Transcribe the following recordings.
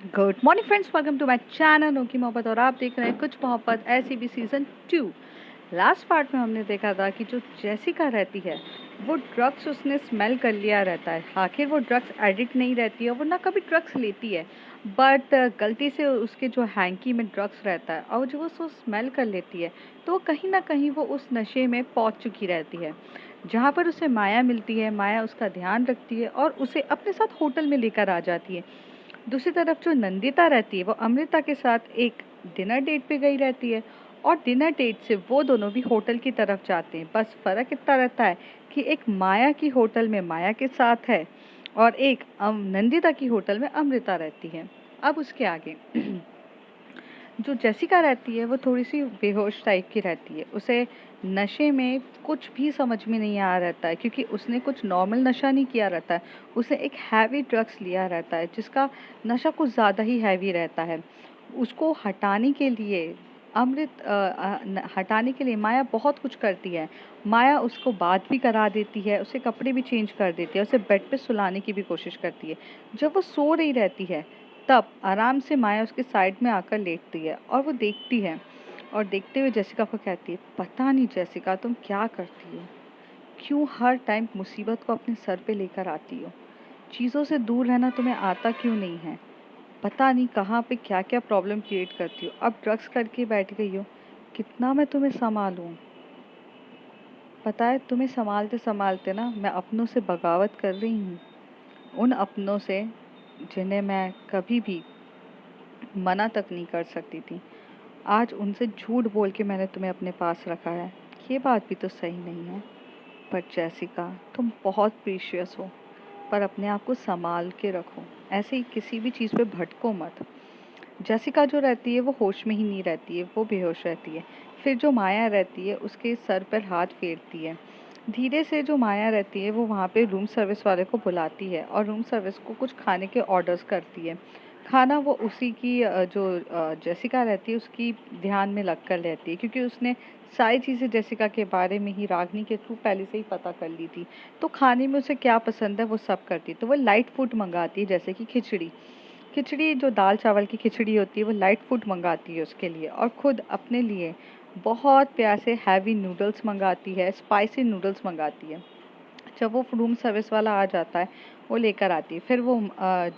Good morning friends, welcome to my channel नो की मोहब्बत। और आप देख रहे हैं कुछ मोहब्बत ऐसी भी सीजन 2। लास्ट पार्ट में हमने देखा था कि जो जेसिका रहती है वो ड्रग्स उसने स्मेल कर लिया रहता है। आखिर वो ड्रग्स एडिक्ट नहीं रहती है, वो ना कभी ड्रग्स लेती है, बट गलती से उसके जो हैंकी में ड्रग्स रहता है और जो वो स्मेल कर लेती है तो वो कहीं ना कहीं वो उस नशे में पहुंच चुकी रहती है। जहाँ पर उसे माया मिलती है, माया उसका ध्यान रखती है और उसे अपने साथ होटल में लेकर आ जाती है। दूसरी तरफ जो नंदिता रहती है वो अमृता के साथ एक डिनर डेट पे गई रहती है और डिनर डेट से वो दोनों भी होटल की तरफ जाते हैं। बस फ़र्क इतना रहता है कि एक माया की होटल में माया के साथ है और एक नंदिता की होटल में अमृता रहती है। अब उसके आगे जो जेसिका रहती है वो थोड़ी सी बेहोश टाइप की रहती है। उसे नशे में कुछ भी समझ में नहीं आ रहता है क्योंकि उसने कुछ नॉर्मल नशा नहीं किया रहता है, उसे एक हैवी ड्रग्स लिया रहता है जिसका नशा कुछ ज़्यादा ही हैवी रहता है। उसको हटाने के लिए हटाने के लिए माया बहुत कुछ करती है। माया उसको बात भी करा देती है, उसे कपड़े भी चेंज कर देती है, उसे बेड पे सुलाने की भी कोशिश करती है। जब वो सो रही रहती है तब आराम से माया उसके साइड में आकर लेटती है और वो देखती है और देखते हुए जेसिका को कहती है, पता नहीं जेसिका तुम क्या करती हो, क्यों हर टाइम मुसीबत को अपने सर पे लेकर आती हो, चीज़ों से दूर रहना तुम्हें आता क्यों नहीं है, पता नहीं कहाँ पे क्या क्या प्रॉब्लम क्रिएट करती हो, अब ड्रग्स करके बैठ गई हो, कितना मैं तुम्हें संभालूं। पता है तुम्हें संभालते संभालते ना मैं अपनों से बगावत कर रही हूँ, उन अपनों से जिन्हें मैं कभी भी मना तक नहीं कर सकती थी। आज उनसे झूठ बोल के मैंने तुम्हें अपने पास रखा है। ये बात भी तो सही नहीं है। पर जेसिका तुम बहुत प्रीशियस हो, पर अपने आप को संभाल के रखो, ऐसे ही किसी भी चीज़ पे भटको मत। जेसिका जो रहती है वो होश में ही नहीं रहती है, वो बेहोश रहती है। फिर जो माया रहती है उसके सर पर हाथ फेरती है। धीरे से जो माया रहती है वो वहाँ पे रूम सर्विस वाले को बुलाती है और रूम सर्विस को कुछ खाने के ऑर्डर्स करती है। खाना वो उसी की जेसिका रहती है उसकी ध्यान में लग कर रहती है क्योंकि उसने सारी चीज़ें जेसिका के बारे में ही रागनी के थ्रू पहले से ही पता कर ली थी। तो खाने में उसे क्या पसंद है वो सब करती है। तो वो लाइट फूड मंगाती है, जैसे कि खिचड़ी। खिचड़ी जो दाल चावल की खिचड़ी होती है वो लाइट फूड मंगाती है उसके लिए, और खुद अपने लिए बहुत प्यार से हैवी नूडल्स मंगाती है, स्पाइसी नूडल्स मंगाती है। जब वो रूम सर्विस वाला आ जाता है वो लेकर आती है। फिर वो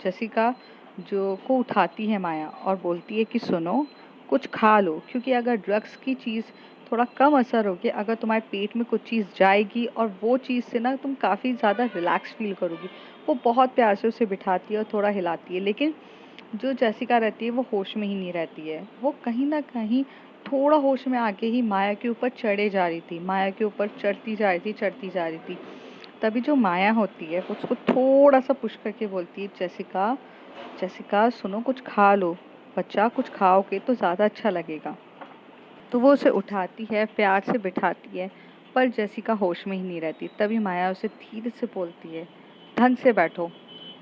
जसिका जो को उठाती है माया और बोलती है कि सुनो, कुछ खा लो, क्योंकि अगर ड्रग्स की चीज़ थोड़ा कम असर होगी, अगर तुम्हारे पेट में कुछ चीज़ जाएगी और वो चीज़ से ना तुम काफ़ी ज़्यादा रिलैक्स फील करोगी। वो बहुत प्यार से उसे बिठाती है और थोड़ा हिलाती है, लेकिन जो जेसिका रहती है वो होश में ही नहीं रहती है। वो कहीं ना कहीं थोड़ा होश में आके ही माया के ऊपर चढ़े जा रही थी, माया के ऊपर चढ़ती जा रही थी, चढ़ती जा रही थी। तभी जो माया होती है वो उसको थोड़ा सा पुश करके बोलती है, जेसिका जेसिका सुनो, कुछ खा लो, बच्चा कुछ खाओगे तो ज़्यादा अच्छा लगेगा। तो वो उसे उठाती है, प्यार से बिठाती है, पर जेसिका होश में ही नहीं रहती। तभी माया उसे धीरे से बोलती है, ढंग से बैठो,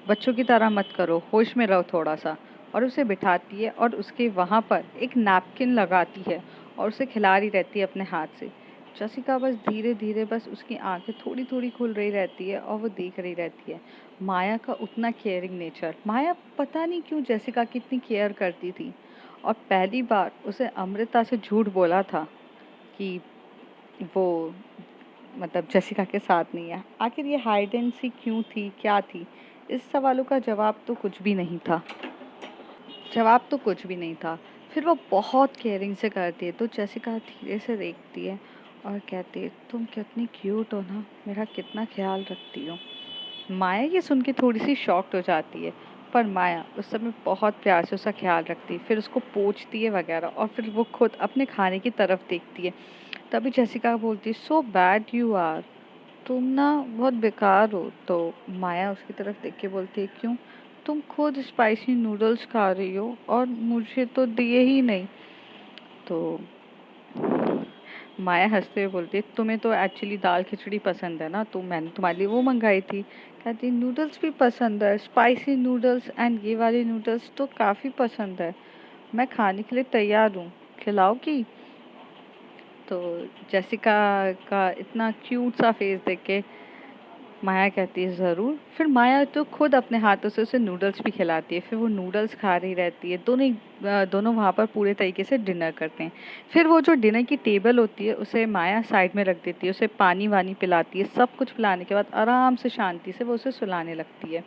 बच्चों की तरह मत करो, होश में रहो थोड़ा सा। और उसे बिठाती है और उसके वहाँ पर एक नैपकिन लगाती है और उसे खिला रही रहती है अपने हाथ से। जसिका बस धीरे धीरे बस उसकी आंखें थोड़ी थोड़ी खुल रही रहती है और वो देख रही रहती है माया का उतना केयरिंग नेचर। माया पता नहीं क्यों जेसिका की इतनी केयर करती थी, और पहली बार उसे अमृता से झूठ बोला था कि वो मतलब जेसिका के साथ नहीं है। आखिर ये हाइड एंड सी क्यों थी, क्या थी? इस सवालों का जवाब तो कुछ भी नहीं था। जवाब तो कुछ भी नहीं था। फिर वो बहुत केयरिंग से करती है, तो जेसिका धीरे से देखती है और कहती है, तुम कितनी क्यूट हो ना, मेरा कितना ख्याल रखती हो। माया ये सुन के थोड़ी सी शॉक्ड हो जाती है, पर माया उस समय बहुत प्यार से उसका ख्याल रखती है, फिर उसको पोंछती है वगैरह, और फिर वो खुद अपने खाने की तरफ देखती है। तभी जेसिका बोलती है, सो बैड यू आर, तुम ना बहुत बेकार हो। तो माया उसकी तरफ देख के बोलती है, क्यों, तुम खुद स्पाइसी नूडल्स खा रही हो और मुझे तो दिए ही नहीं। तो माया हंसते हुए बोलती है, तुम्हें तो एक्चुअली दाल खिचड़ी पसंद है ना, तो मैंने तुम्हारे लिए वो मंगाई थी। कहती, नूडल्स भी पसंद है, स्पाइसी नूडल्स एंड ये वाली नूडल्स तो काफ़ी पसंद है, मैं खाने के लिए तैयार हूँ, खिलाओगी? तो जेसिका का इतना क्यूट सा फेस देख के माया कहती है ज़रूर। फिर माया तो खुद अपने हाथों से उसे नूडल्स भी खिलाती है। फिर वो नूडल्स खा रही रहती है। दोनों वहाँ पर पूरे तरीके से डिनर करते हैं। फिर वो जो डिनर की टेबल होती है उसे माया साइड में रख देती है, उसे पानी वानी पिलाती है। सब कुछ पिलाने के बाद आराम से शांति से वो उसे सुलाने लगती है।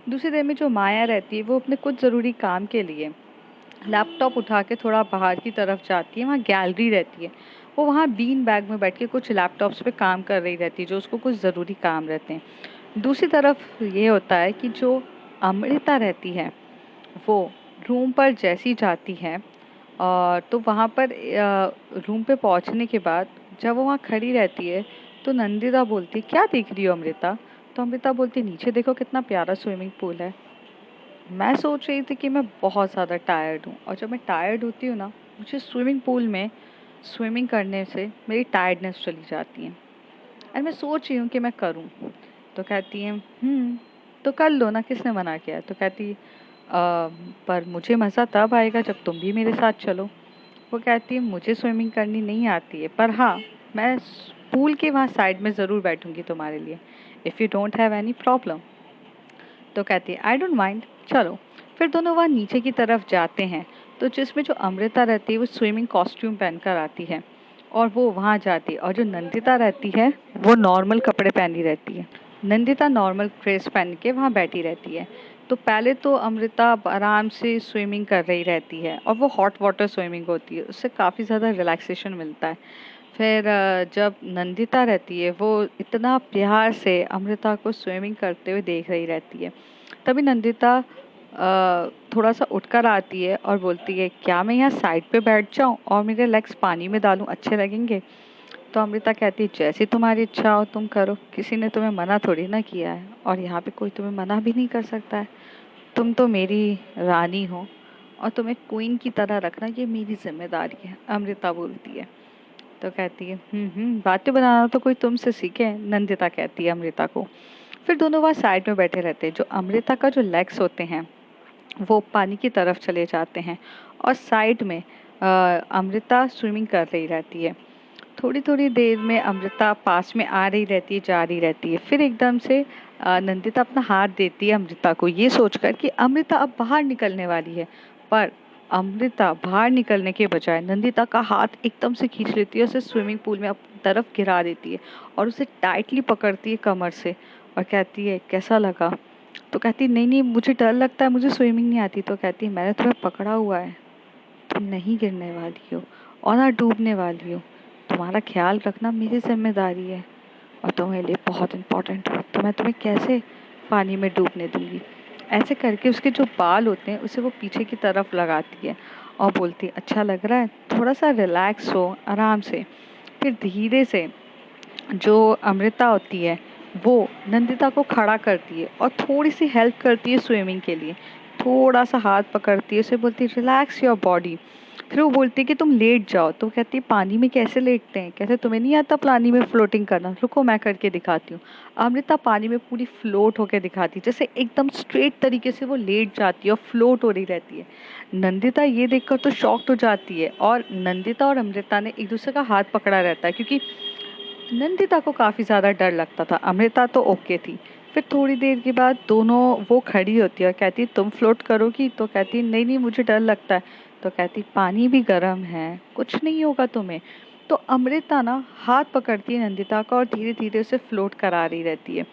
दूसरी देर में जो माया रहती है वो अपने कुछ ज़रूरी काम के लिए लैपटॉप उठा के थोड़ा बाहर की तरफ जाती है। वहाँ गैलरी रहती है। वो वहाँ बीन बैग में बैठ के कुछ लैपटॉप्स पे काम कर रही रहती है, जो उसको कुछ ज़रूरी काम रहते हैं। दूसरी तरफ ये होता है कि जो अमृता रहती है वो रूम पर जैसी जाती है और तो वहाँ पर रूम पे पहुँचने के बाद जब वो वहाँ खड़ी रहती है तो नंदिता बोलती, क्या देख रही हो अमृता? तो अमृता बोलती, नीचे देखो कितना प्यारा स्विमिंग पूल है। मैं सोच रही थी कि मैं बहुत ज़्यादा टायर्ड हूँ और जब मैं टायर्ड होती हूँ ना, मुझे स्विमिंग पूल में स्विमिंग करने से मेरी टायर्डनेस चली जाती है और मैं सोच रही हूँ कि मैं करूँ। तो कहती है तो कर लो ना, किसने मना किया? तो कहती पर मुझे मज़ा तब आएगा जब तुम भी मेरे साथ चलो। वो कहती है मुझे स्विमिंग करनी नहीं आती है, पर हाँ मैं पूल के वहाँ साइड में ज़रूर बैठूंगी तुम्हारे लिए, if you don't have any problem. तो कहती है आई डोंट माइंड, चलो। फिर दोनों वहाँ नीचे की तरफ जाते हैं। तो जिसमें जो अमृता रहती है वो स्विमिंग कॉस्ट्यूम पहनकर आती है और वो वहाँ जाती है, और जो नंदिता रहती है वो नॉर्मल कपड़े पहनी रहती है। नंदिता नॉर्मल ड्रेस पहन के वहाँ बैठी रहती है। तो पहले तो अमृता आराम से स्विमिंग कर रही रहती है और वो हॉट वाटर स्विमिंग होती है, उससे काफ़ी ज़्यादा रिलैक्सेशन मिलता है। फिर जब नंदिता रहती है वो इतना प्यार से अमृता को स्विमिंग करते हुए देख रही रहती है। तभी नंदिता थोड़ा सा उठकर आती है और बोलती है, क्या मैं यहाँ साइड पे बैठ जाऊँ और मेरे लेग्स पानी में डालूँ, अच्छे लगेंगे? तो अमृता कहती है, जैसी तुम्हारी इच्छा हो तुम करो, किसी ने तुम्हें मना थोड़ी ना किया है और यहाँ पे कोई तुम्हें मना भी नहीं कर सकता है। तुम तो मेरी रानी हो और तुम्हें क्वीन की तरह रखना ये मेरी जिम्मेदारी है, अमृता बोलती है। तो कहती है बातें बनाना तो कोई तुमसे सीखे, नंदिता कहती है अमृता को। फिर दोनों वहाँ साइड में बैठे रहते हैं। जो अमृता का जो लेग्स होते हैं वो पानी की तरफ चले जाते हैं और साइड में अमृता स्विमिंग कर रही रहती है। थोड़ी थोड़ी देर में अमृता पास में आ रही रहती है, जा रही रहती है। फिर एकदम से नंदिता अपना हाथ देती है अमृता को, ये सोचकर कि अमृता अब बाहर निकलने वाली है। पर अमृता बाहर निकलने के बजाय नंदिता का हाथ एकदम से खींच लेती है, उसे स्विमिंग पूल में अपनी तरफ गिरा देती है और उसे टाइटली पकड़ती है कमर से और कहती है, कैसा लगा? तो कहती है, नहीं नहीं मुझे डर लगता है, मुझे स्विमिंग नहीं आती। तो कहती है, मैंने तुम्हें पकड़ा हुआ है, तुम नहीं गिरने वाली हो और ना डूबने वाली हो। तुम्हारा ख्याल रखना मेरी जिम्मेदारी है और तुम्हारे लिए बहुत इम्पोर्टेंट हो, तो मैं तुम्हें कैसे पानी में डूबने दूंगी? ऐसे करके उसके जो बाल होते हैं उसे वो पीछे की तरफ लगाती है और बोलती है, अच्छा लग रहा है, थोड़ा सा रिलैक्स हो आराम से। फिर धीरे से जो अमृता होती है वो नंदिता को खड़ा करती है और थोड़ी सी हेल्प करती है स्विमिंग के लिए। थोड़ा सा हाथ पकड़ती है, उसे बोलती है, रिलैक्स योर बॉडी। फिर वो बोलती है कि तुम लेट जाओ। तो कहती है, पानी में कैसे लेटते हैं? कहते तुम्हें नहीं आता पानी में फ्लोटिंग करना, रुको मैं करके दिखाती हूँ। अमृता पानी में पूरी फ्लोट होकर दिखाती है, जैसे एकदम स्ट्रेट तरीके से वो लेट जाती है और फ्लोट हो रही रहती है। नंदिता ये देखकर तो शॉक्ड हो जाती है और नंदिता और अमृता ने एक दूसरे का हाथ पकड़ा रहता है, क्योंकि नंदिता को काफ़ी ज़्यादा डर लगता था, अमृता तो ओके थी। फिर थोड़ी देर के बाद दोनों वो खड़ी होती है और कहती, तुम फ्लोट करोगी? तो कहती, नहीं नहीं मुझे डर लगता है। तो कहती, पानी भी गर्म है, कुछ नहीं होगा तुम्हें। तो अमृता ना हाथ पकड़ती है नंदिता का और धीरे धीरे उसे फ्लोट करा रही रहती है।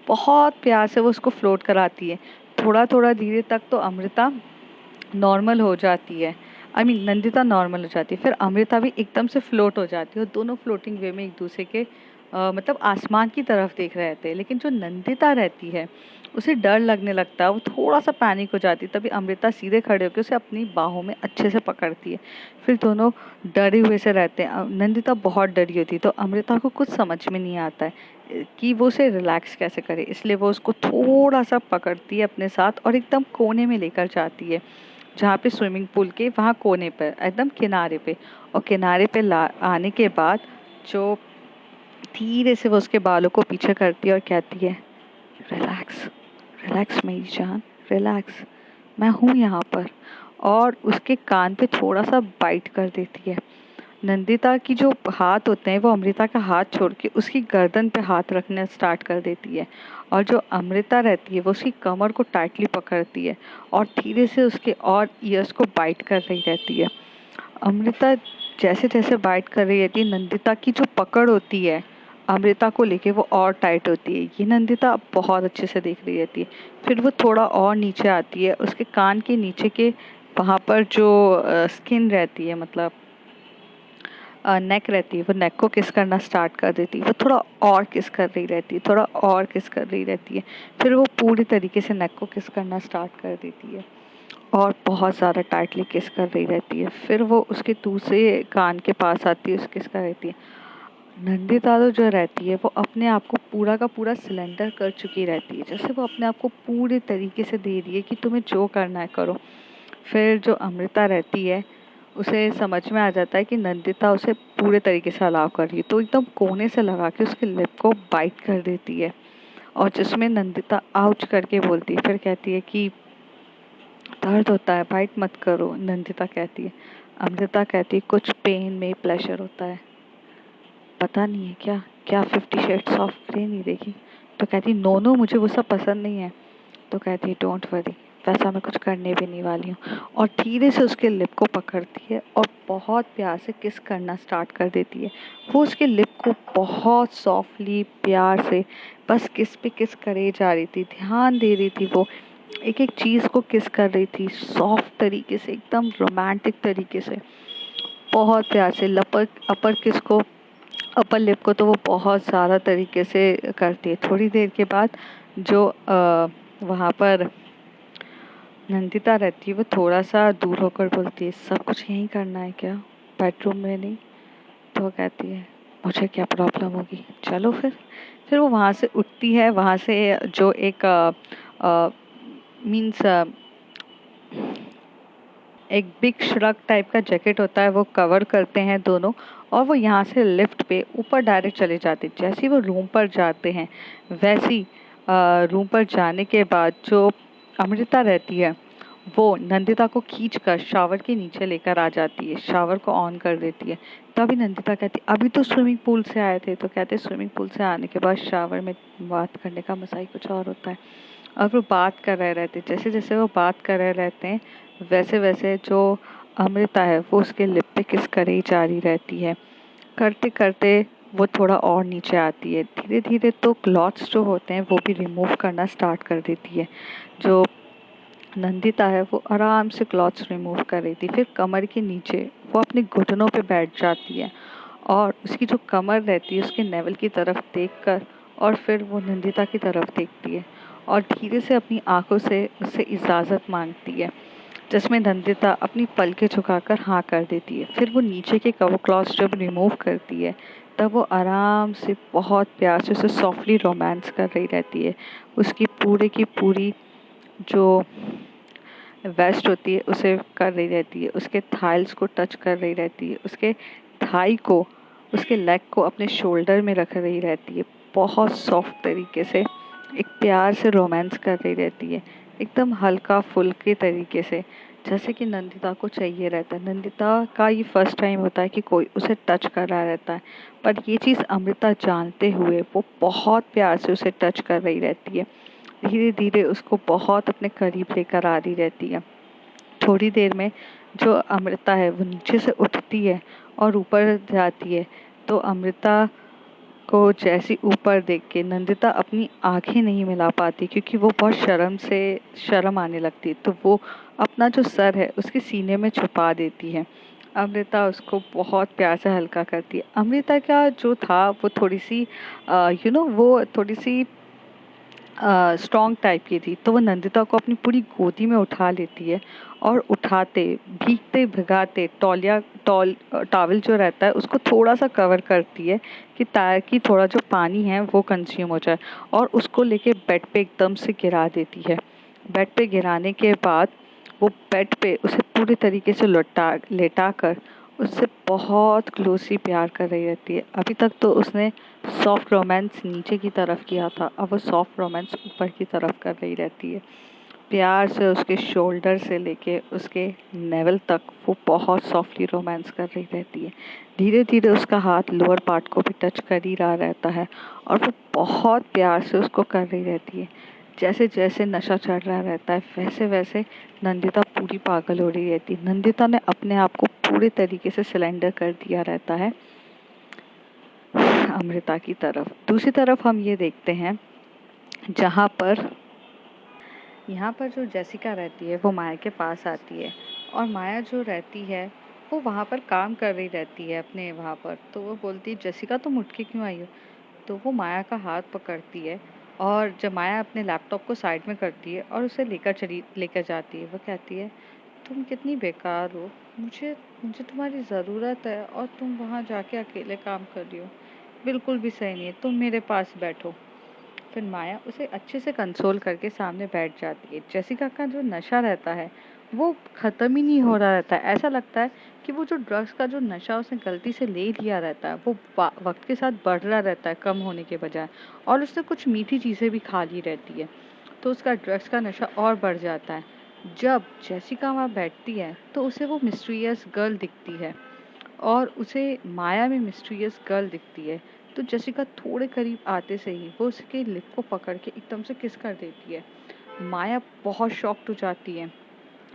बहुत प्यार से वो उसको फ्लोट कराती है। थोड़ा थोड़ा धीरे तक तो अमृता नॉर्मल हो जाती है, नंदिता नॉर्मल हो जाती है। फिर अमृता भी एकदम से फ्लोट हो जाती है और दोनों फ्लोटिंग वे में एक दूसरे के मतलब आसमान की तरफ देख रहे थे। लेकिन जो नंदिता रहती है उसे डर लगने लगता है, वो थोड़ा सा पैनिक हो जाती है। तभी अमृता सीधे खड़े होकर उसे अपनी बाहों में अच्छे से पकड़ती है। फिर दोनों डरे हुए से रहते हैं। नंदिता बहुत डरी होती है, तो अमृता को कुछ समझ में नहीं आता है कि वो उसे रिलैक्स कैसे करे, इसलिए वो उसको थोड़ा सा पकड़ती है अपने साथ और एकदम कोने में लेकर जाती है, जहाँ पे स्विमिंग पूल के वहाँ कोने पर एकदम किनारे पे। और किनारे पे ला आने के बाद जो धीरे से वो उसके बालों को पीछे करती है और कहती है, रिलैक्स, रिलैक्स मेरी जान, रिलैक्स, मैं हूँ यहाँ पर। और उसके कान पे थोड़ा सा बाइट कर देती है। नंदिता की जो हाथ होते हैं वो अमृता का हाथ छोड़ के उसकी गर्दन पे हाथ रखना स्टार्ट कर देती है, और जो अमृता रहती है वो उसकी कमर को टाइटली पकड़ती है और धीरे से उसके और ईयर्स को बाइट कर रही रहती है। अमृता जैसे जैसे बाइट कर रही रहती है, नंदिता की जो पकड़ होती है अमृता को लेके वो और टाइट होती है। ये नंदिता बहुत अच्छे से देख रही रहती है। फिर वो थोड़ा और नीचे आती है, उसके कान के नीचे के वहाँ पर जो स्किन रहती है, मतलब नेक रहती है, वो नेक को किस करना स्टार्ट कर देती है। वो थोड़ा और किस कर रही रहती है, थोड़ा और किस कर रही रहती है। फिर वो पूरी तरीके से नेक को किस करना स्टार्ट कर देती है और बहुत ज़्यादा टाइटली किस कर रही रहती है। फिर वो उसके दूसरे कान के पास आती है, उस किस कर रहती है। नंदिता तो जो रहती है वो अपने आप को पूरा का पूरा सिलेंडर कर चुकी रहती है, जैसे वो अपने आप को पूरे तरीके से दे रही है कि तुम्हें जो करना है करो। फिर जो अमृता रहती है उसे समझ में आ जाता है कि नंदिता उसे पूरे तरीके से अलाउ कर रही है, तो एकदम कोने से लगा के उसके लिप को बाइट कर देती है, और जिसमें नंदिता आउच करके बोलती है। फिर कहती है कि दर्द होता है, बाइट मत करो। नंदिता कहती है, अमृता कहती है कुछ पेन में प्लेजर होता है, पता नहीं है क्या क्या 50 शेड्स ऑफ ग्रे नहीं देखी। तो कहती नो नो, मुझे वो सब पसंद नहीं है। तो कहती डोंट वरी, वैसा मैं कुछ करने भी नहीं वाली हूँ, और धीरे से उसके लिप को पकड़ती है और बहुत प्यार से किस करना स्टार्ट कर देती है। वो उसके लिप को बहुत सॉफ्टली प्यार से बस किस पे किस करे जा रही थी, ध्यान दे रही थी। वो एक एक चीज़ को किस कर रही थी सॉफ्ट तरीके से, एकदम रोमांटिक तरीके से, बहुत प्यार से। लपर अपर किस को, अपर लिप को तो वो बहुत ज़्यादा तरीके से करती है। थोड़ी देर के बाद जो वहाँ पर नंदिता रहती है वो थोड़ा सा दूर होकर बोलती है, सब कुछ यहीं करना है क्या, बेडरूम में नहीं? तो वो कहती है मुझे क्या प्रॉब्लम होगी, चलो फिर वो वहाँ से उठती है। वहाँ से जो एक मीन्स एक बिग श्रग टाइप का जैकेट होता है वो कवर करते हैं दोनों, और वो यहाँ से लिफ्ट पे ऊपर डायरेक्ट चले जाते हैं। जैसे ही वो रूम पर जाते हैं, वैसी रूम पर जाने के बाद जो अमृता रहती है वो नंदिता को खींचकर शावर के नीचे लेकर आ जाती है, शावर को ऑन कर देती है। तभी नंदिता कहती अभी तो स्विमिंग पूल से आए थे। तो कहते स्विमिंग पूल से आने के बाद शावर में बात करने का मजा ही कुछ और होता है। और वो बात कर रहे रहते, जैसे जैसे वो बात कर रहे रहते हैं वैसे वैसे जो अमृता है वो उसके लिप पे किस करे ही जा रही रहती है। करते करते वो थोड़ा और नीचे आती है, धीरे धीरे तो क्लॉथ्स जो होते हैं वो भी रिमूव करना स्टार्ट कर देती है। जो नंदिता है वो आराम से क्लॉथ्स रिमूव कर रही थी। फिर कमर के नीचे वो अपने घुटनों पे बैठ जाती है और उसकी जो कमर रहती है उसके नेवल की तरफ देखकर, और फिर वो नंदिता की तरफ देखती है और धीरे से अपनी आंखों से उससे इजाज़त मांगती है, जिसमें नंदिता अपनी पलकें झुकाकर हाँ कर देती है। फिर वो नीचे के कवर क्लॉथ्स जब रिमूव करती है तब वो आराम से बहुत प्यार से उसे सॉफ्टली रोमांस कर रही रहती है। उसकी पूरे की पूरी जो वेस्ट होती है उसे कर रही रहती है, उसके थाइल्स को टच कर रही रहती है, उसके थाई को, उसके लेग को अपने शोल्डर में रख रही रहती है, बहुत सॉफ्ट तरीके से एक प्यार से रोमांस कर रही रहती है, एकदम हल्का फुल्के तरीके से, जैसे कि नंदिता को चाहिए रहता है। नंदिता का ये फर्स्ट टाइम होता है कि कोई उसे टच कर रहा रहता है, पर ये चीज़ अमृता जानते हुए वो बहुत प्यार से उसे टच कर रही रहती है, धीरे धीरे उसको बहुत अपने करीब लेकर आ रही रहती है। थोड़ी देर में जो अमृता है वो नीचे से उठती है और ऊपर जाती है, तो अमृता को जैसी ऊपर देख के नंदिता अपनी आंखें नहीं मिला पाती, क्योंकि वो बहुत शर्म आने लगती है, तो वो अपना जो सर है उसके सीने में छुपा देती है। अमृता उसको बहुत प्यार से हल्का करती है। अमृता का जो था वो थोड़ी सी वो थोड़ी सी स्ट्रॉन्ग टाइप की थी, तो वो नंदिता को अपनी पूरी गोदी में उठा लेती है और उठाते भीगते भिगाते टॉवल जो रहता है उसको थोड़ा सा कवर करती है कि ताकि थोड़ा जो पानी है वो कंज्यूम हो जाए, और उसको लेके बेड पे एकदम से गिरा देती है। बेड पे गिराने के बाद वो बेड पे उसे पूरी तरीके से लेटा कर उससे बहुत क्लोजली प्यार कर रही रहती है। अभी तक तो उसने सॉफ्ट रोमांस नीचे की तरफ किया था, अब वो सॉफ्ट रोमांस ऊपर की तरफ कर रही रहती है। प्यार से उसके शोल्डर से लेके उसके नेवल तक वो बहुत सॉफ्टली रोमांस कर रही रहती है। धीरे धीरे उसका हाथ लोअर पार्ट को भी टच कर ही रहा रहता है और वो बहुत प्यार से उसको कर रही रहती है। जैसे जैसे नशा चढ़ रहा रहता है वैसे वैसे नंदिता पूरी पागल हो रही रहती है। नंदिता ने अपने आप को पूरे तरीके से सिलेंडर कर दिया रहता है अमृता की तरफ। दूसरी तरफ हम ये देखते हैं जहाँ पर यहाँ पर जो जेसिका रहती है वो माया के पास आती है और माया जो रहती है वो वहाँ पर काम कर रही रहती है अपने वहाँ पर। तो वो बोलती है जेसिका तुम उठ के क्यों आई हो? तो वो माया का हाथ पकड़ती है और जब माया अपने लैपटॉप को साइड में करती है और उसे लेकर जाती है, वो कहती है तुम कितनी बेकार हो, मुझे मुझे तुम्हारी ज़रूरत है और तुम वहाँ जाके अकेले काम कर रही हो, बिल्कुल भी सही नहीं है, तुम मेरे पास बैठो। फिर माया उसे अच्छे से कंसोल करके सामने बैठ जाती है। जेसिका का जो नशा रहता है वो ख़त्म ही नहीं हो रहा रहता है। ऐसा लगता है कि वो जो ड्रग्स का जो नशा उसने गलती से ले लिया रहता है वो वक्त के साथ बढ़ रहा रहता है कम होने के बजाय, और उसने कुछ मीठी चीज़ें भी खा ली रहती है तो उसका ड्रग्स का नशा और बढ़ जाता है। जब जेसिका वहाँ बैठती है तो उसे वो मिस्टीरियस गर्ल दिखती है और उसे माया में मिस्टीरियस गर्ल दिखती है। तो जेसिका थोड़े करीब आते से ही वो उसके लिप को पकड़ के एकदम से किस कर देती है। माया बहुत शॉक्ड हो जाती है।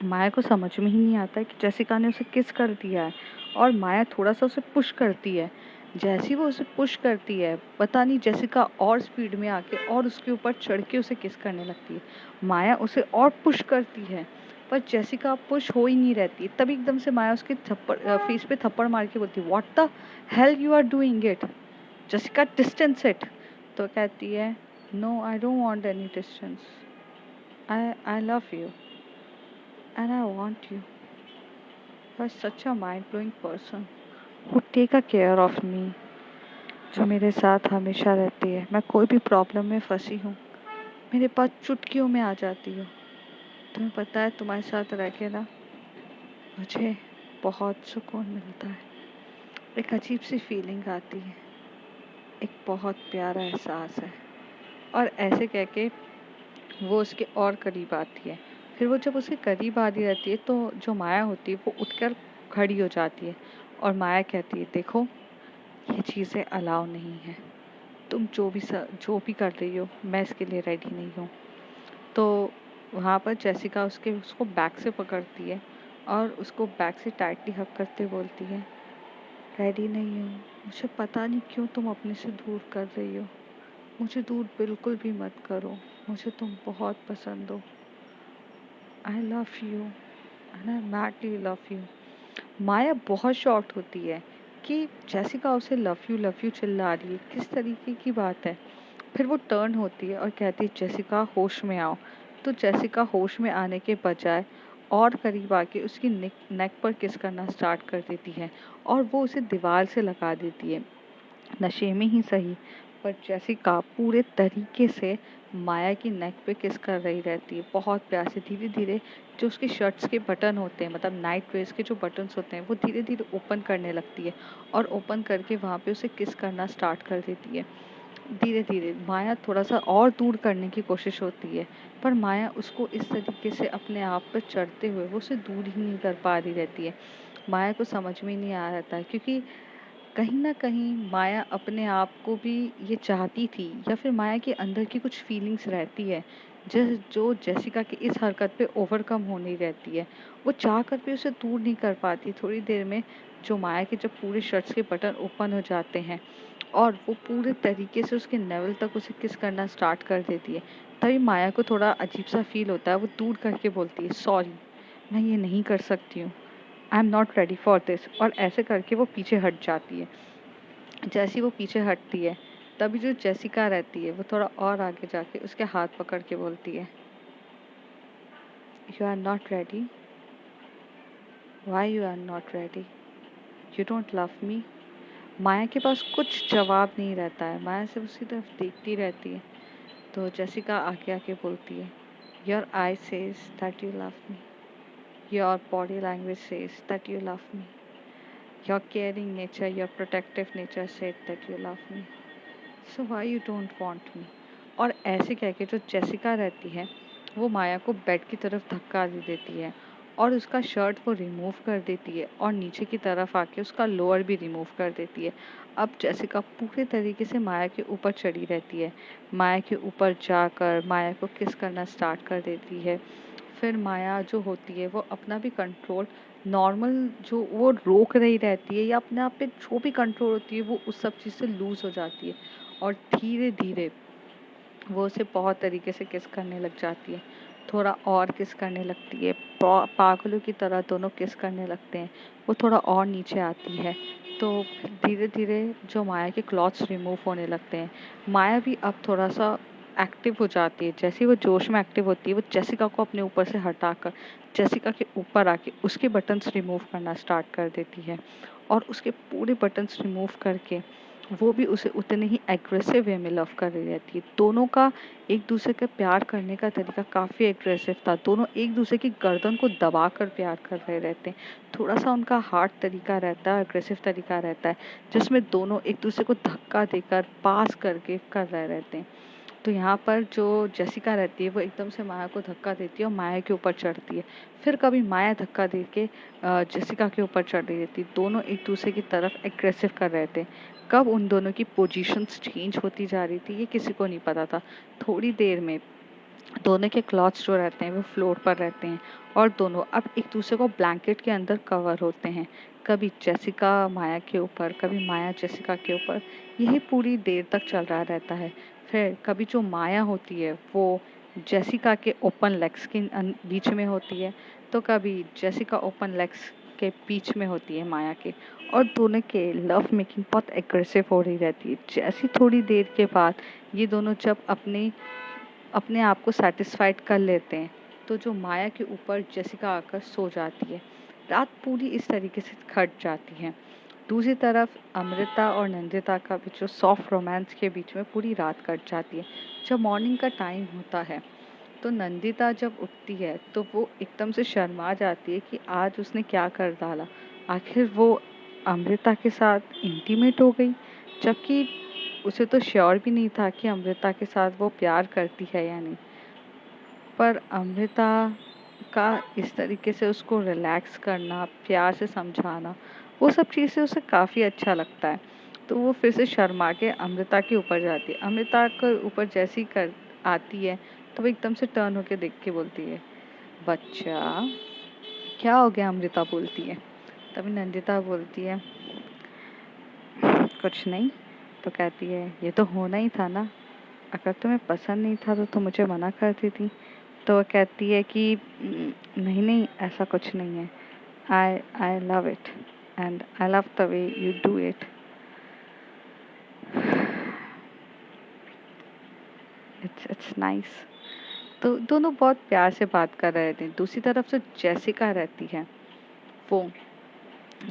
माया को समझ में ही नहीं आता है कि जेसिका ने उसे किस कर दिया है और माया थोड़ा सा उसे पुश करती है। जैसी वो उसे पुश करती है पता नहीं जेसिका और स्पीड में आके और उसके ऊपर चढ़ के उसे किस करने लगती है। माया उसे और पुश करती है पर जेसिका पुश हो ही नहीं रहती। तभी एकदम से माया उसके फेस पे थप्पड़ मार के बोलती है what the hell you are doing it, Jessica distance it. तो कहती है no I don't want any distance, I love you and I want you. You are such a mind-blowing person who take a care of me. जो मेरे साथ हमेशा रहती है। मैं कोई भी प्रॉब्लम में फंसी हूँ मेरे पास चुटकियों में आ जाती हो। तुम्हें पता है तुम्हारे साथ रह के ना मुझे बहुत सुकून मिलता है, एक अजीब सी फीलिंग आती है, एक बहुत प्यारा एहसास है। और ऐसे कह के वो उसके और करीब आती है। फिर वो जब उसके करीब आ रही रहती है तो जो माया होती है वो उठकर खड़ी हो जाती है और माया कहती है देखो ये चीज़ें अलाउ नहीं है, तुम जो भी कर रही हो मैं इसके लिए रेडी नहीं हूँ। तो वहाँ पर जेसिका उसको बैक से पकड़ती है और उसको बैक से टाइटली हग करते बोलती है रेडी नहीं हूँ, मुझे पता नहीं क्यों तुम अपने से दूर कर रही हो, मुझे दूर बिल्कुल भी मत करो, मुझे तुम बहुत पसंद हो, I love you and I madly love you. Maya बहुत शॉक्ड होती है कि जेसिका उसे लव यू चिल्ला रही है, किस तरीके की बात है। फिर वो टर्न होती है और कहती है जेसिका होश में आओ। तो जेसिका होश में आने के बजाय और करीब आके उसकी नेक पर किस करना स्टार्ट कर देती है और वो उसे दीवार से लगा देती है, नशे में ही सही। पर जेसिका पूरे तरीके से माया की नेक पे किस कर रही रहती है बहुत प्यार से। धीरे धीरे जो उसके शर्ट्स के बटन होते हैं मतलब नाइट ड्रेस के जो बटन्स होते हैं वो धीरे धीरे ओपन करने लगती है और ओपन करके वहाँ पे उसे किस करना स्टार्ट कर देती है। धीरे धीरे माया थोड़ा सा और दूर करने की कोशिश होती है पर माया उसको इस तरीके से अपने आप पर चढ़ते हुए वो उसे दूर ही नहीं कर पा रही रहती है। माया को समझ में नहीं आ रहा था क्योंकि कहीं न कहीं माया अपने आप को भी ये चाहती थी या फिर माया के अंदर की कुछ फीलिंग्स रहती है जो जेसिका की इस हरकत पे ओवरकम होनी रहती है। वो चाह कर भी उसे दूर नहीं कर पाती। थोड़ी देर में जो माया के जब पूरे शर्ट्स के बटन ओपन हो जाते हैं और वो पूरे तरीके से उसके नेवल तक उसे किस करना स्टार्ट कर देती है, तभी माया को थोड़ा अजीब सा फील होता है। वो दूर करके बोलती है सॉरी, मैं ये नहीं कर सकती हूँ, I am not ready for this, और ऐसे करके वो पीछे हट जाती है। जैसी वो पीछे हटती है तभी जो जेसिका रहती है वो थोड़ा और आगे जाके उसके हाथ पकड़ के बोलती है you are not ready, why you are not ready, you don't love me. Maya के पास कुछ जवाब नहीं रहता है, माया सिर्फ उसकी तरफ देखती रहती है। तो जेसिका आगे आके बोलती है your I says that you love me, your body language says that you love me, your caring nature, your protective nature said that you love me, so why you don't want me. और ऐसे कह के जो Jessica रहती है वो माया को bed की तरफ धक्का दे देती है और उसका शर्ट वो रिमूव कर देती है और नीचे की तरफ आके उसका लोअर भी रिमूव कर देती है। अब जेसिका पूरे तरीके से माया के ऊपर चढ़ी रहती है। माया के ऊपर जाकर माया को किस करना स्टार्ट कर देती है। फिर माया जो होती है वो अपना भी कंट्रोल नॉर्मल जो वो रोक रही रहती है या अपने आप पे जो भी कंट्रोल होती है वो उस सब चीज़ से लूज हो जाती है और धीरे धीरे वो उसे बहुत तरीके से किस करने लग जाती है। थोड़ा और किस करने लगती है। पागलों की तरह दोनों किस करने लगते हैं। वो थोड़ा और नीचे आती है तो धीरे धीरे जो माया के क्लॉथ्स रिमूव होने लगते हैं। माया भी अब थोड़ा सा एक्टिव हो जाती है। जैसे ही वो जोश में एक्टिव होती है वो जेसिका को अपने ऊपर से हटाकर जेसिका के ऊपर आके उसके बटन्स रिमूव करना स्टार्ट कर देती है और उसके पूरे बटन्स रिमूव करके वो भी उसे उतने ही एग्रेसिव वे में लव कर रही रहती है। दोनों का एक दूसरे का प्यार करने का तरीका काफ़ी एग्रेसिव था। दोनों एक दूसरे की गर्दन को दबा कर प्यार कर रहे रहते हैं। थोड़ा सा उनका हार्ड तरीका रहता है, एग्रेसिव तरीका रहता है, जिसमें दोनों एक दूसरे को धक्का देकर पास करके कर रहे रहते हैं। तो यहाँ पर जो जेसिका रहती है वो एकदम से माया को धक्का देती है और माया के ऊपर चढ़ती है। फिर कभी माया धक्का दे के जेसिका के ऊपर चढ़ रही रहती है। दोनों एक दूसरे की तरफ एग्रेसिव कर रहे थे। कब उन दोनों की पोजीशंस चेंज होती जा रही थी ये किसी को नहीं पता था। थोड़ी देर में दोनों के क्लॉथ्स जो रहते हैं वो फ्लोर पर रहते हैं और दोनों अब एक दूसरे को ब्लैंकेट के अंदर कवर होते हैं। कभी जेसिका माया के ऊपर, कभी माया जेसिका के ऊपर। यही पूरी देर तक चल रहा रहता है। फिर कभी जो माया होती है वो जेसिका के ओपन लेग्स के बीच में होती है तो कभी जेसिका ओपन लेग्स के बीच में होती है माया के। और दोनों के लव मेकिंग बहुत एग्रेसिव हो रही रहती है। जैसी थोड़ी देर के बाद ये दोनों जब अपने आप को सेटिस्फाइड कर लेते हैं तो जो माया के ऊपर जेसिका आकर सो जाती है। रात पूरी इस तरीके से कट जाती है। दूसरी तरफ अमृता और नंदिता का भी जो सॉफ्ट रोमांस के बीच में पूरी रात कट जाती है। जब मॉर्निंग का टाइम होता है तो नंदिता जब उठती है तो वो एकदम से शर्मा जाती है कि आज उसने क्या कर डाला। आखिर वो अमृता के साथ इंटीमेट हो गई, जबकि उसे तो श्योर भी नहीं था कि अमृता के साथ वो प्यार करती है या नहीं। पर अमृता का इस तरीके से उसको रिलैक्स करना, प्यार से समझाना, वो सब चीज़ें उसे काफ़ी अच्छा लगता है। तो वो फिर से शर्मा के अमृता के ऊपर जाती है। अमृता के ऊपर जैसे ही कर आती है तो वो एकदम से टर्न होके देख के बोलती है, बच्चा क्या हो गया? अमृता बोलती है। तभी नंदिता बोलती है, कुछ नहीं। तो कहती है, ये तो होना ही था ना, अगर तुम्हें पसंद नहीं था तो तुम मुझे मना करती थी। तो वो कहती है कि नहीं नहीं ऐसा कुछ नहीं है, I love it and I love the way you do it, it's nice. तो दोनों बहुत प्यार से बात कर रहे थे। दूसरी तरफ से जेसिका रहती है, वो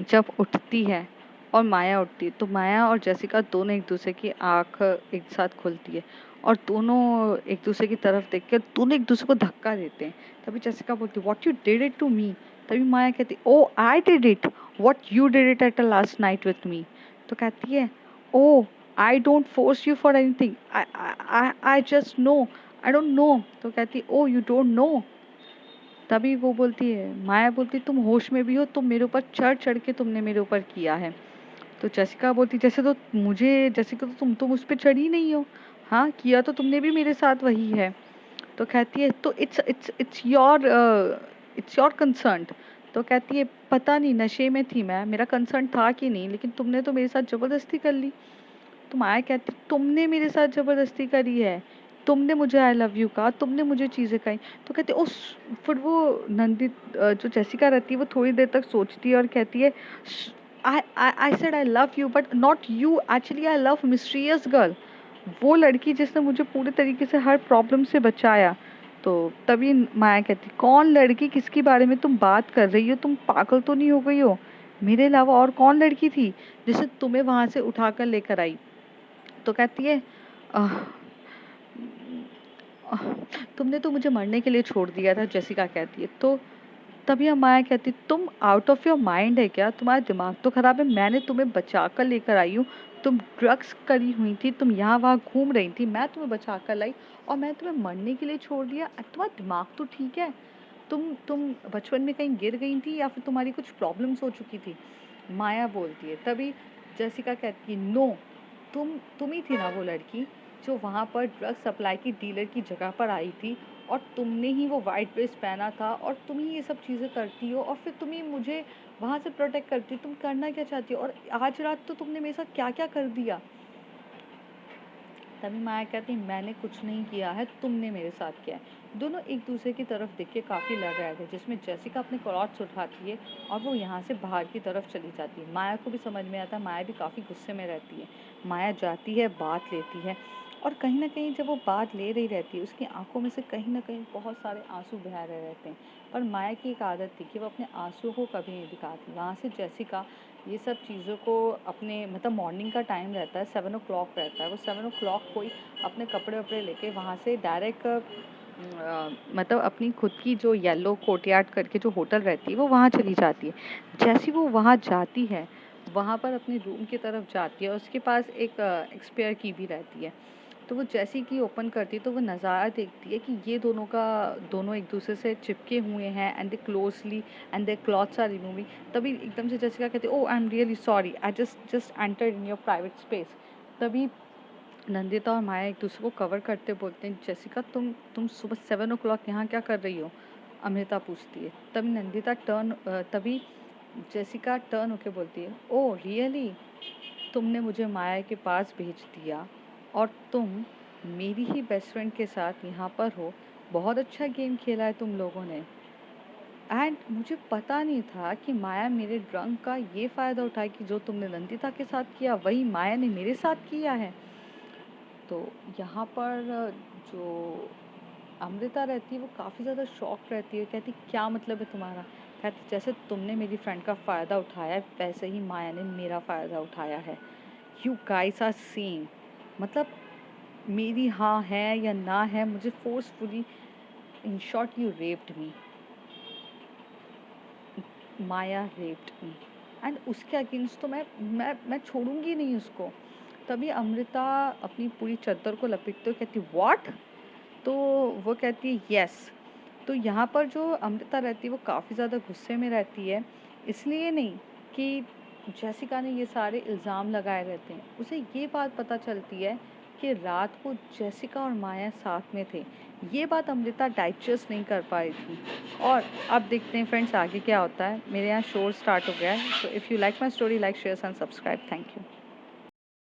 जब उठती है और माया उठती है तो माया और जेसिका दोनों एक दूसरे की आंख एक साथ खुलती है और दोनों एक दूसरे की तरफ देख कर दोनों एक दूसरे को धक्का देते हैं। तभी जेसिका बोलती है, what you did it to me. तभी माया कहती, oh I did it, what you did it at last night with me. तो कहती है, oh I don't force you for anything, I just know, I don't know. तो कहती है, ओ you don't know. तभी वो बोलती है, माया बोलती, तुम होश में भी हो, तुम मेरे ऊपर चढ़ चढ़ के तुमने मेरे ऊपर किया है। तो जेसिका बोलती, जैसे तो मुझे, जैसे कि तो तुम तो मुझ पे चढ़ी नहीं हो। हाँ किया तो तुमने भी मेरे साथ वही है। तो कहती है, तो इट्स योर कंसर्न। तो कहती है, पता नहीं नशे में थी मैं, मेरा कंसर्न था कि नहीं, लेकिन तुमने तो मेरे साथ जबरदस्ती कर ली। तो माया कहती, तुमने मेरे साथ जबरदस्ती करी है, तुमने मुझे आई लव यू कहा, तुमने मुझे चीजें कही। तो कहती है, उस फिर वो जो जेसिका रहती है वो थोड़ी देर तक सोचती है और कहती है, I said I love you but not you, actually I love mysterious girl, वो लड़की जिसने मुझे पूरे तरीके से हर प्रॉब्लम से बचाया। तो तभी माया कहती, कौन लड़की, किसके बारे में तुम बात कर रही हो, तुम पागल तो नहीं हो गई हो? मेरे अलावा और कौन लड़की थी जिसे तुम्हें वहां से उठाकर लेकर आई? तो कहती है, "आह, आह, तुमने तो मुझे मरने के लिए छोड़ दिया था। जेसिका कहती है। तो तभी हम माया कहती, तुम आउट ऑफ योर माइंड है क्या? तुम्हारा दिमाग तो खराब है, मैंने तुम्हें बचा कर लेकर आई हूँ, तुम ड्रग्स करी हुई थी, तुम यहाँ वहाँ घूम रही थी, मैं तुम्हें बचा कर लाई और मैं तुम्हें मरने के लिए छोड़ दिया। तुम्हारा दिमाग तो ठीक है? तुम बचपन में कहीं गिर गई थी या फिर तुम्हारी कुछ प्रॉब्लम्स हो चुकी थी? माया बोलती है। तभी जेसिका कहती है, नो, तुम ही थी ना वो लड़की जो वहाँ पर ड्रग सप्लाई की डीलर की जगह पर आई थी, और तुमने ही वो वाइट ड्रेस पहना था, और तुम ही ये सब चीज़ें करती हो, और फिर तुम ही मुझे वहाँ से प्रोटेक्ट करती हो। तुम करना क्या चाहती हो? और आज रात तो तुमने मेरे साथ क्या क्या कर दिया। तभी माया कहती, मैंने कुछ नहीं किया है, तुमने मेरे साथ किया है। दोनों एक दूसरे की तरफ देख के काफ़ी लड़ रहे थे, जिसमें जेसिका अपने क्लॉथ्स उठाती है और वो यहाँ से बाहर की तरफ चली जाती है। माया को भी समझ में आता है, माया भी काफ़ी गुस्से में रहती है। माया जाती है, बात लेती है, और कहीं ना कहीं जब वो बात ले रही रहती है, उसकी आंखों में से कहीं ना कहीं बहुत सारे आंसू बह रहे रहते हैं। पर माया की एक आदत थी कि वो अपने आंसुओं को कभी नहीं दिखाती। वहाँ से जेसिका ये सब चीज़ों को अपने, मतलब मॉर्निंग का टाइम रहता है, 7 o'clock रहता है, वो 7 o'clock कोई अपने कपड़े वपड़े लेके वहाँ से डायरेक्ट मतलब अपनी खुद की जो येलो कोर्टयार्ड करके जो होटल रहती है वो वहाँ चली जाती है। जैसी वो वहाँ जाती है, वहाँ पर अपने रूम की तरफ जाती है, और उसके पास एक एक्सपायर की भी रहती है। तो वो जैसी की ओपन करती है तो वो नज़ारा देखती है कि ये दोनों एक दूसरे से चिपके हुए हैं, and they closely and their clothes are removing. तभी एकदम से जेसिका कहती है, oh I am really sorry, I just entered in your private space. तभी नंदिता और माया एक दूसरे को कवर करते बोलते हैं, जेसिका तुम सुबह 7 o'clock यहाँ क्या कर रही हो? अमृता पूछती है। तभी जेसिका टर्न होके बोलती है, ओह रियली, तुमने मुझे माया के पास भेज दिया, और तुम मेरी ही बेस्ट फ्रेंड के साथ यहाँ पर हो। बहुत अच्छा गेम खेला है तुम लोगों ने, एंड मुझे पता नहीं था कि माया मेरे ड्रंक का ये फ़ायदा उठाए कि जो तुमने नंदिता के साथ किया वही माया ने मेरे साथ किया है। तो यहाँ पर जो अमृता रहती है वो काफ़ी ज़्यादा शॉक रहती है, कहती क्या मतलब है तुम्हारा? कहती जैसे तुमने मेरी फ्रेंड का फ़ायदा उठाया है वैसे ही माया ने मेरा फ़ायदा उठाया है। यू गाइस आर सेम, मतलब मेरी हाँ है या ना है, मुझे forcefully, in short you raped me, Maya raped me, and उसके अगेंस्ट तो मैं छोड़ूंगी नहीं उसको। तभी अमृता अपनी पूरी चद्दर को लपेटते हुए कहती व्हाट? तो वो कहती है यस। तो यहाँ पर जो अमृता रहती है वो काफ़ी ज़्यादा गुस्से में रहती है, इसलिए नहीं कि जेसिका ने ये सारे इल्ज़ाम लगाए रहते हैं, उसे ये बात पता चलती है कि रात को जेसिका और माया साथ में थे। ये बात अमृता डाइजेस्ट नहीं कर पा रही थी। और अब देखते हैं फ्रेंड्स आगे क्या होता है। मेरे यहाँ शो स्टार्ट हो गया है। तो if you like my story, like share and subscribe. Thank you.